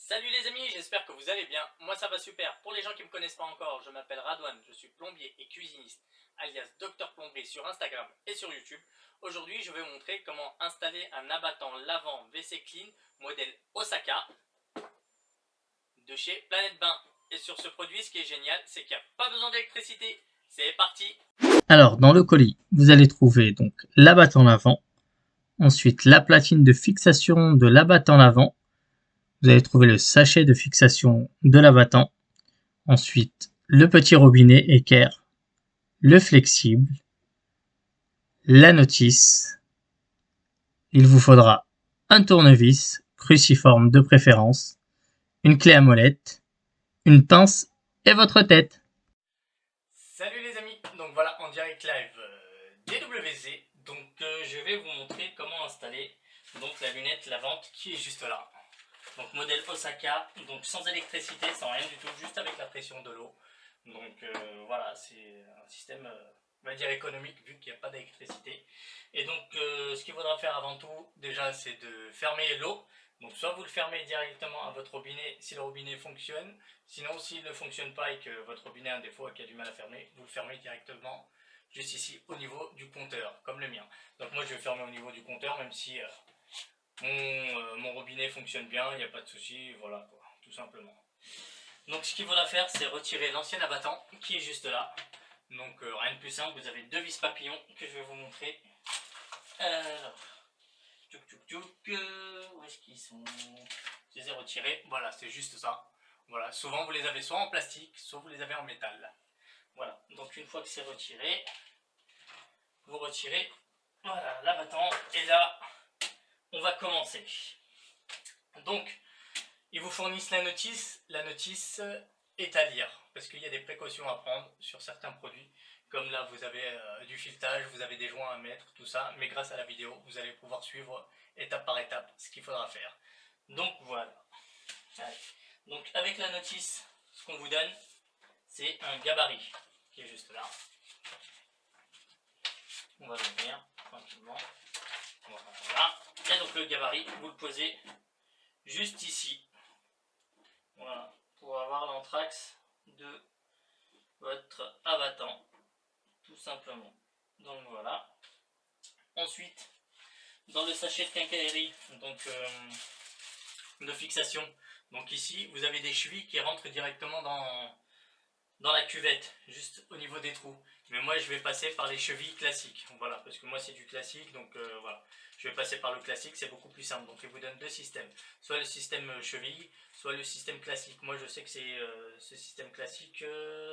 Salut les amis, j'espère que vous allez bien. Moi ça va super. Pour les gens qui ne me connaissent pas encore, je m'appelle Radouane, je suis plombier et cuisiniste, alias Docteur Plomberie sur Instagram et sur YouTube. Aujourd'hui, je vais vous montrer comment installer un abattant lavant WC Clean modèle Osaka de chez Planète Bain. Et sur ce produit, ce qui est génial, c'est qu'il n'y a pas besoin d'électricité. C'est parti. Alors, dans le colis, vous allez trouver donc l'abattant lavant, ensuite la platine de fixation de l'abattant lavant, vous allez trouver le sachet de fixation de l'abattant, ensuite le petit robinet équerre, le flexible, la notice, il vous faudra un tournevis cruciforme de préférence, une clé à molette, une pince et votre tête. Salut les amis, donc voilà en direct live DWZ, donc je vais vous montrer comment installer donc la lunette lavante qui est juste là. Donc modèle Osaka, donc sans électricité, sans rien du tout, juste avec la pression de l'eau. Donc voilà, c'est un système, on va dire économique vu qu'il n'y a pas d'électricité. Et donc ce qu'il faudra faire avant tout, déjà c'est de fermer l'eau. Donc soit vous le fermez directement à votre robinet si le robinet fonctionne, sinon s'il ne fonctionne pas et que votre robinet a un défaut et qu'il a du mal à fermer, vous le fermez directement juste ici au niveau du compteur, comme le mien. Donc moi je vais fermer au niveau du compteur même si mon robinet fonctionne bien, il n'y a pas de souci, voilà quoi, tout simplement. Donc ce qu'il faudra faire, c'est retirer l'ancien abattant qui est juste là. Donc rien de plus simple, vous avez deux vis papillons que je vais vous montrer. Alors, où est-ce qu'ils sont? Je les ai retirés, voilà, c'est juste ça. Voilà, souvent vous les avez soit en plastique, soit vous les avez en métal. Voilà, donc une fois que c'est retiré, vous retirez, voilà, l'abattant, et là, on va commencer. Donc, ils vous fournissent la notice est à lire, parce qu'il y a des précautions à prendre sur certains produits, comme là vous avez du filetage, vous avez des joints à mettre, tout ça, mais grâce à la vidéo, vous allez pouvoir suivre étape par étape ce qu'il faudra faire. Donc voilà. Allez. Donc avec la notice, ce qu'on vous donne, c'est un gabarit, qui est juste là. On va l'ouvrir tranquillement. Voilà. Et donc le gabarit, vous le posez juste ici. Voilà, pour avoir l'anthrax de votre abattant, tout simplement. Donc voilà. Ensuite, dans le sachet de quincaillerie, donc de fixation, donc ici vous avez des chevilles qui rentrent directement dans la cuvette, juste au niveau des trous. Mais moi je vais passer par les chevilles classiques, voilà, parce que moi c'est du classique, donc voilà. Je vais passer par le classique, c'est beaucoup plus simple. Donc il vous donne deux systèmes, soit le système cheville, soit le système classique. Moi je sais que c'est ce système classique,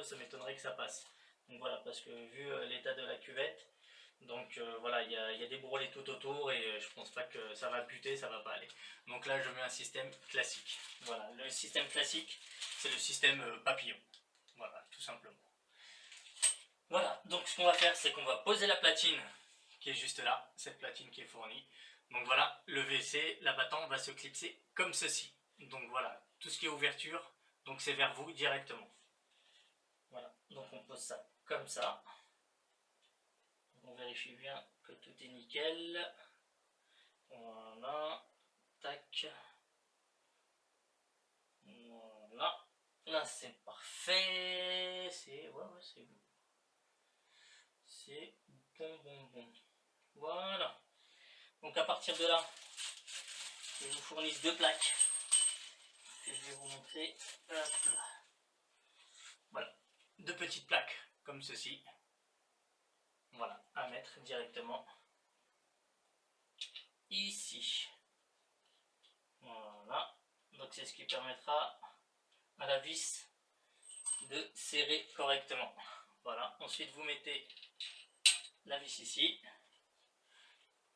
ça m'étonnerait que ça passe. Donc voilà, parce que vu l'état de la cuvette, donc voilà, il y a des bourrelets tout autour et je pense pas que ça va buter, ça va pas aller. Donc là je mets un système classique. Voilà, le système classique, c'est le système papillon. Voilà, tout simplement. Voilà, donc ce qu'on va faire, c'est qu'on va poser la platine qui est juste là, cette platine qui est fournie. Donc voilà, le WC, l'abattant va se clipser comme ceci. Donc voilà, tout ce qui est ouverture, donc c'est vers vous directement. Voilà, donc on pose ça comme ça. On vérifie bien que tout est nickel. Voilà, tac. Voilà, là c'est parfait. C'est c'est bon. C'est bon. Voilà. Donc à partir de là, ils vous fournissent deux plaques que je vais vous montrer. Hop là. Voilà, deux petites plaques comme ceci. Voilà, à mettre directement ici. Voilà, donc c'est ce qui permettra à la vis de serrer correctement. Voilà, ensuite vous mettez la vis ici,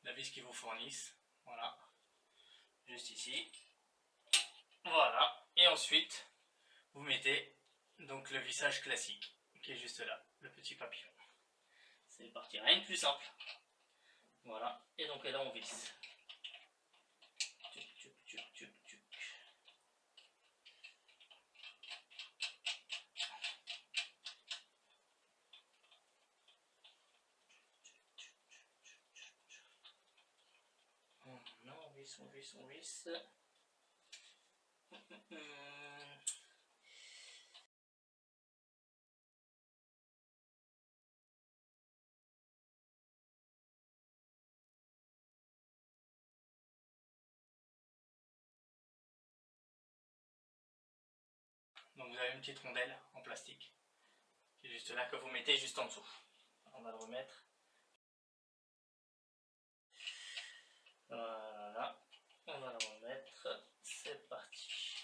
la vis qu'ils vous fournissent, voilà, juste ici. Voilà, et ensuite vous mettez donc le vissage classique qui est juste là, le petit papillon. C'est parti, rien de plus simple. Voilà, et donc là on visse. On visse. Donc vous avez une petite rondelle en plastique qui est juste là, que vous mettez juste en dessous. On va le remettre. Voilà, on va le remettre. C'est parti.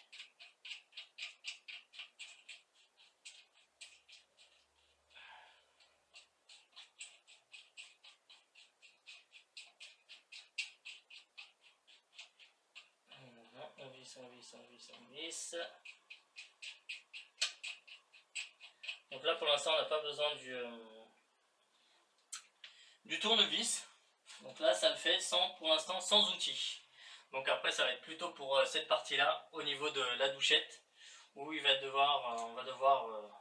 On visse, on visse, on visse, on visse. Donc là pour l'instant on n'a pas besoin du tournevis. Donc là ça le fait pour l'instant sans outil. Donc après ça va être plutôt pour cette partie là au niveau de la douchette où on va devoir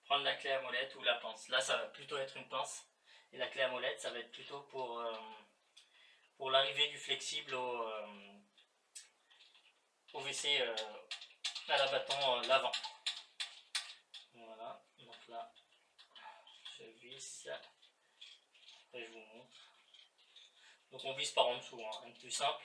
prendre la clé à molette ou la pince. Là ça va plutôt être une pince et la clé à molette ça va être plutôt pour l'arrivée du flexible au WC à l'abattant l'avant. Voilà, donc là je visse, après je vous montre. Donc on visse par en dessous, hein, un plus simple.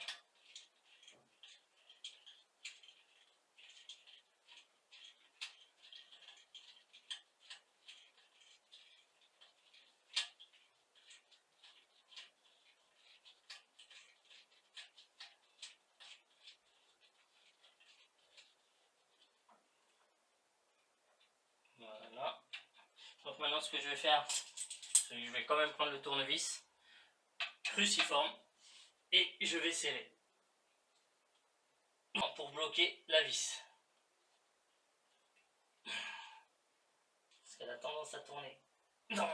Voilà. Donc maintenant ce que je vais faire, c'est que je vais quand même prendre le tournevis cruciforme et je vais serrer pour bloquer la vis. Parce qu'elle a tendance à tourner dans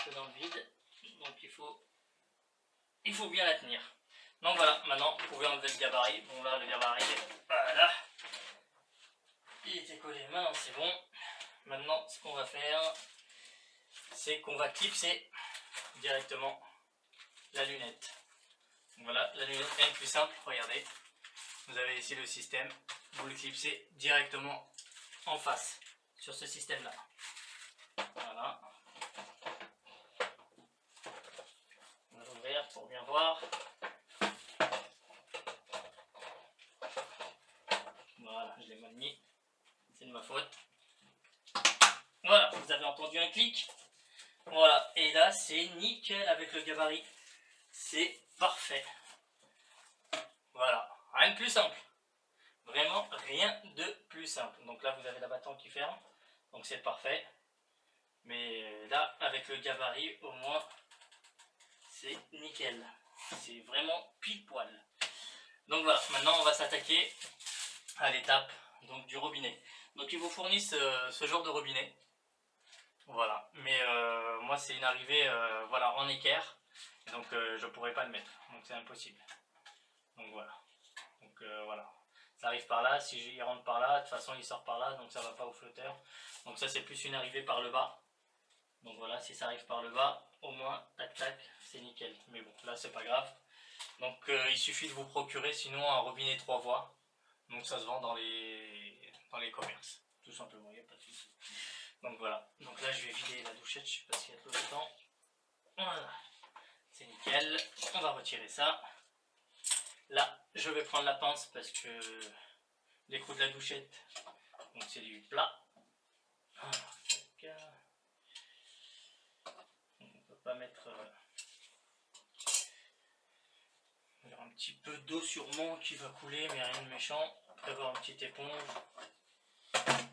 le vide, donc il faut bien la tenir. Donc voilà, maintenant vous pouvez enlever le gabarit. Bon là le gabarit, voilà, il était collé, maintenant c'est bon. Maintenant ce qu'on va faire, c'est qu'on va clipser directement la lunette. Donc voilà, la lunette est plus simple, regardez. Vous avez ici le système, vous le clipsez directement en face sur ce système là. Voilà. On va l'ouvrir pour bien voir. Voilà, je l'ai mal mis, c'est de ma faute. Voilà, vous avez entendu un clic. Voilà, et là c'est nickel avec le gabarit. C'est parfait. Voilà, rien de plus simple. Vraiment rien de plus simple. Donc là vous avez l'abattant qui ferme, donc c'est parfait. Mais là avec le gabarit au moins c'est nickel. C'est vraiment pile poil. Donc voilà, maintenant on va s'attaquer à l'étape donc du robinet. Donc ils vous fournissent ce genre de robinet. Voilà, mais moi c'est une arrivée voilà, en équerre. Donc je pourrais pas le mettre, donc c'est impossible. Donc voilà. Donc voilà. Ça arrive par là, si il rentre par là, de toute façon il sort par là, donc ça va pas au flotteur. Donc ça c'est plus une arrivée par le bas. Donc voilà, si ça arrive par le bas, au moins, tac tac, c'est nickel. Mais bon, là c'est pas grave. Donc il suffit de vous procurer sinon un robinet 3 voies. Donc ça se vend dans les commerces, tout simplement, il n'y a pas de souci. Donc voilà, donc là je vais vider la douchette, je sais pas s'il y a tout le temps. Voilà, c'est nickel, on va retirer ça. Là, je vais prendre la pince parce que l'écrou de la douchette, donc c'est du plat. On ne peut pas mettre un petit peu d'eau sûrement qui va couler, mais rien de méchant. Prévoir une petite éponge,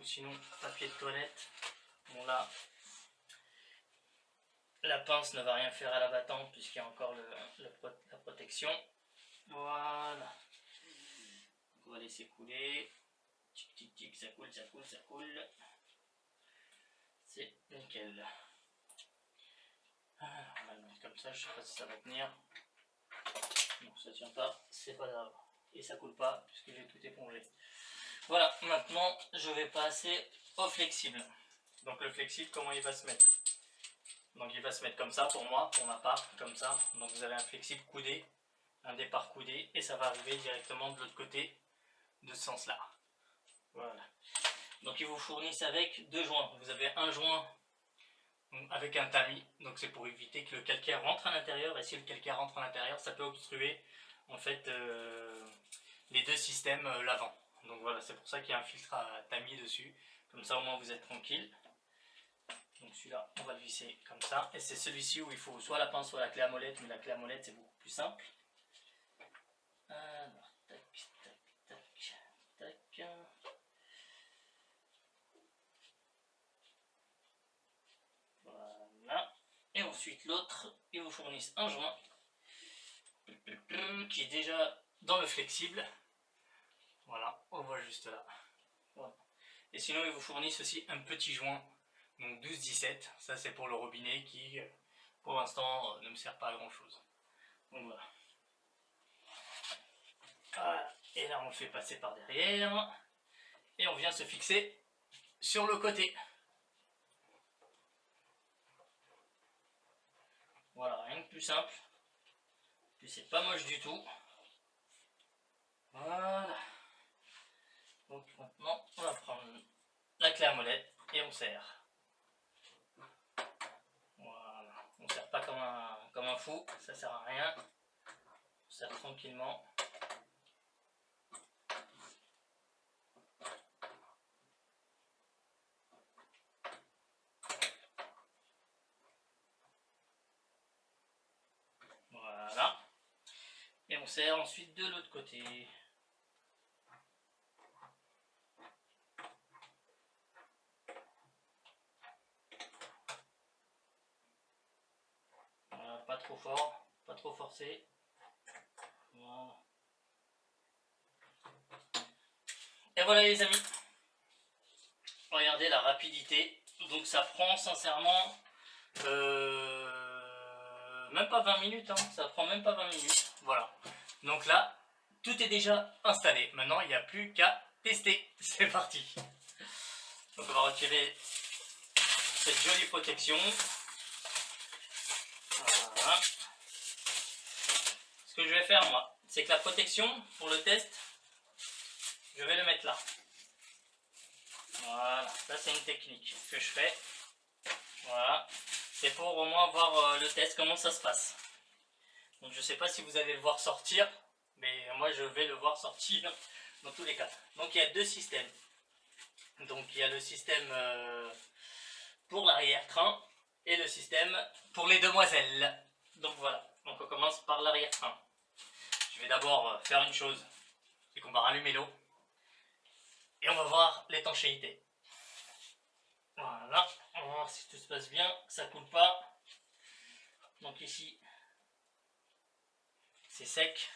ou sinon papier de toilette. Bon là, la pince ne va rien faire à l'abattant puisqu'il y a encore la protection. Voilà. On va laisser couler. Tic tic tic, ça coule, ça coule, ça coule. C'est nickel. On va le mettre comme ça, je sais pas si ça va tenir. Non, ça tient pas, c'est pas grave. Et ça coule pas puisque j'ai tout épongé. Voilà, maintenant je vais passer au flexible. Donc le flexible, comment il va se mettre? Donc il va se mettre comme ça pour moi, pour ma part, comme ça. Donc vous avez un flexible coudé, un départ coudé, et ça va arriver directement de l'autre côté, de ce sens-là. Voilà. Donc ils vous fournissent avec deux joints. Vous avez un joint avec un tamis, donc c'est pour éviter que le calcaire rentre à l'intérieur, et si le calcaire rentre à l'intérieur, ça peut obstruer en fait les deux systèmes l'avant. Donc voilà, c'est pour ça qu'il y a un filtre à tamis dessus. Comme ça au moins vous êtes tranquille. Donc celui-là, on va le visser comme ça. Et c'est celui-ci où il faut soit la pince, soit la clé à molette. Mais la clé à molette, c'est beaucoup plus simple. Alors, tac, tac, tac, tac. Voilà. Et ensuite l'autre, ils vous fournissent un joint qui est déjà dans le flexible. Voilà, on voit juste là. Voilà. Et sinon ils vous fournissent aussi un petit joint, donc 12-17. Ça c'est pour le robinet qui pour l'instant ne me sert pas à grand chose. Donc voilà. Voilà. Et là on le fait passer par derrière. Et on vient se fixer sur le côté. Voilà, rien de plus simple. Puis c'est pas moche du tout. Voilà. Donc maintenant, on va prendre la clé à molette et on serre. Voilà. On serre pas comme un fou, ça sert à rien. On serre tranquillement. Voilà. Et on serre ensuite de l'autre côté. Voilà, pas trop fort, pas trop forcé. Voilà. Et voilà les amis. Regardez la rapidité. Donc ça prend sincèrement même pas 20 minutes, hein. Ça prend même pas 20 minutes. Voilà. Donc là, tout est déjà installé. Maintenant, il n'y a plus qu'à tester. C'est parti. Donc on va retirer cette jolie protection. Voilà. Ce que je vais faire moi, c'est que la protection pour le test, je vais le mettre là. Voilà, ça c'est une technique que je fais. Voilà, c'est pour au moins voir le test, comment ça se passe. Donc je ne sais pas si vous allez le voir sortir, mais moi je vais le voir sortir dans tous les cas. Donc il y a deux systèmes. Donc il y a le système pour l'arrière-train et le système pour les demoiselles. Donc voilà, donc on commence par l'arrière-train. Je vais d'abord faire une chose, c'est qu'on va rallumer l'eau et on va voir l'étanchéité. Voilà, on va voir si tout se passe bien, que ça ne coule pas. Donc ici, c'est sec.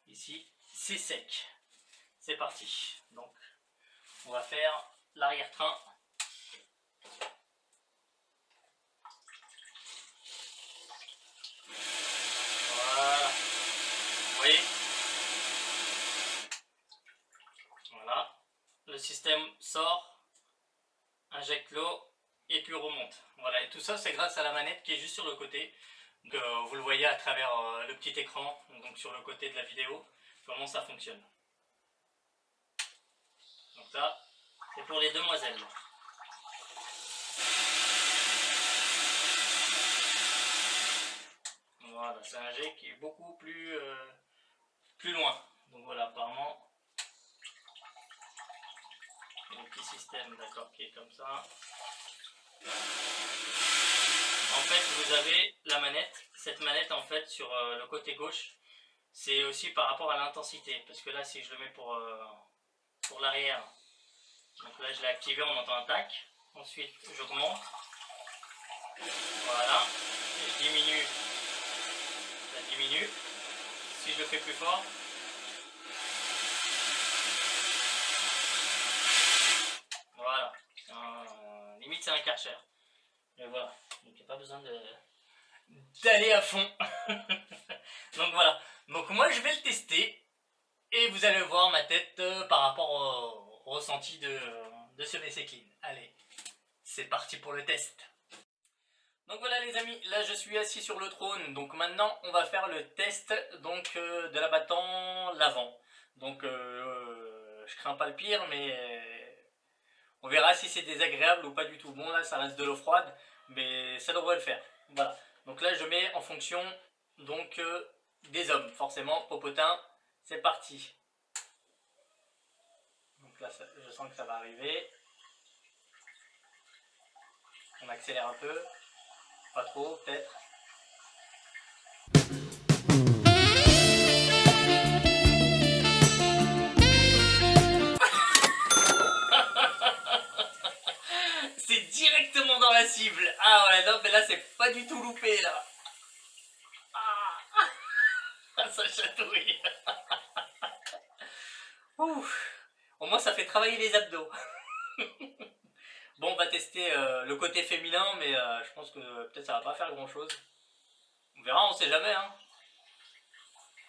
Ici, c'est sec. C'est parti. Donc, on va faire l'arrière-train. Voilà. Vous voyez? Voilà. Le système sort, injecte l'eau et puis remonte. Voilà. Et tout ça, c'est grâce à la manette qui est juste sur le côté. Donc, vous le voyez à travers le petit écran, donc sur le côté de la vidéo, comment ça fonctionne. Donc ça, c'est pour les demoiselles. Voilà, c'est un jet qui est beaucoup plus loin. Donc voilà, apparemment, il y a un petit système, d'accord, qui est comme ça. En fait, vous avez la manette. Cette manette, en fait, sur le côté gauche, c'est aussi par rapport à l'intensité. Parce que là, si je le mets pour l'arrière, donc là, je l'ai activé, on entend un tac. Ensuite, j'augmente. Voilà. Et je diminue. Ça diminue. Si je le fais plus fort, voilà. Limite, c'est un Karcher. Mais voilà. Donc, il n'y a pas besoin d'aller à fond. Donc voilà. Donc moi, je vais le tester. Et vous allez voir ma tête par rapport au ressenti de ce WC Clean. Allez, c'est parti pour le test. Donc voilà les amis, là je suis assis sur le trône. Donc maintenant on va faire le test donc, de l'abattant l'avant. Donc je crains pas le pire, mais on verra si c'est désagréable ou pas du tout. Bon là ça reste de l'eau froide, mais ça devrait le faire. Voilà, donc là je mets en fonction donc des hommes. Forcément, popotin, c'est parti. Donc là, je sens que ça va arriver. On accélère un peu. Pas trop, peut-être. C'est directement dans la cible. Ah ouais, non, mais là, c'est pas du tout loupé, là. Ah, ça chatouille. Ouf. Au moins, ça fait travailler les abdos. Bon, on va tester le côté féminin, mais je pense que peut-être ça va pas faire grand-chose. On verra, on sait jamais, hein.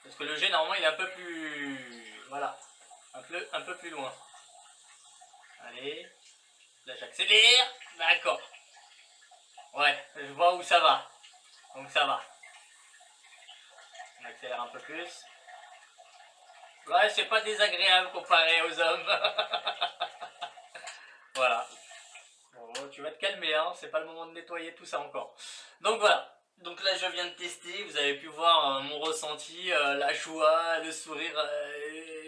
Parce que le G, normalement, il est un peu plus... Voilà. Un peu plus loin. Allez. Là, j'accélère. D'accord. Ouais, je vois où ça va. Donc ça va. On accélère un peu plus. Ouais, c'est pas désagréable comparé aux hommes. Voilà. Bon, tu vas te calmer, hein. C'est pas le moment de nettoyer tout ça encore. Donc voilà. Donc là, je viens de tester. Vous avez pu voir mon ressenti, la joie, le sourire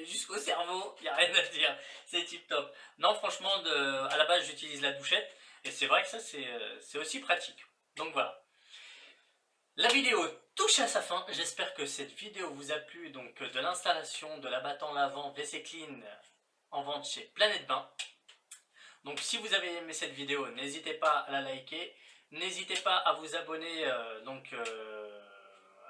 jusqu'au cerveau. Il n'y a rien à dire. C'est tip top. Non, franchement, à la base, j'utilise la douchette. Et c'est vrai que ça, c'est aussi pratique. Donc voilà. La vidéo touche à sa fin. J'espère que cette vidéo vous a plu. Donc de l'installation de l'abattant lavant WC Clean en vente chez Planète Bain. Donc si vous avez aimé cette vidéo, n'hésitez pas à la liker. N'hésitez pas à vous abonner à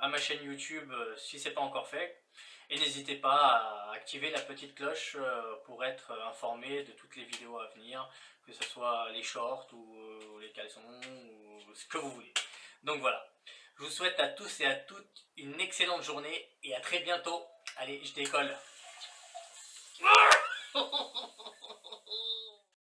ma chaîne YouTube si ce n'est pas encore fait. Et n'hésitez pas à activer la petite cloche pour être informé de toutes les vidéos à venir, que ce soit les shorts ou les caleçons ou ce que vous voulez. Donc voilà. Je vous souhaite à tous et à toutes une excellente journée et à très bientôt. Allez, je décolle.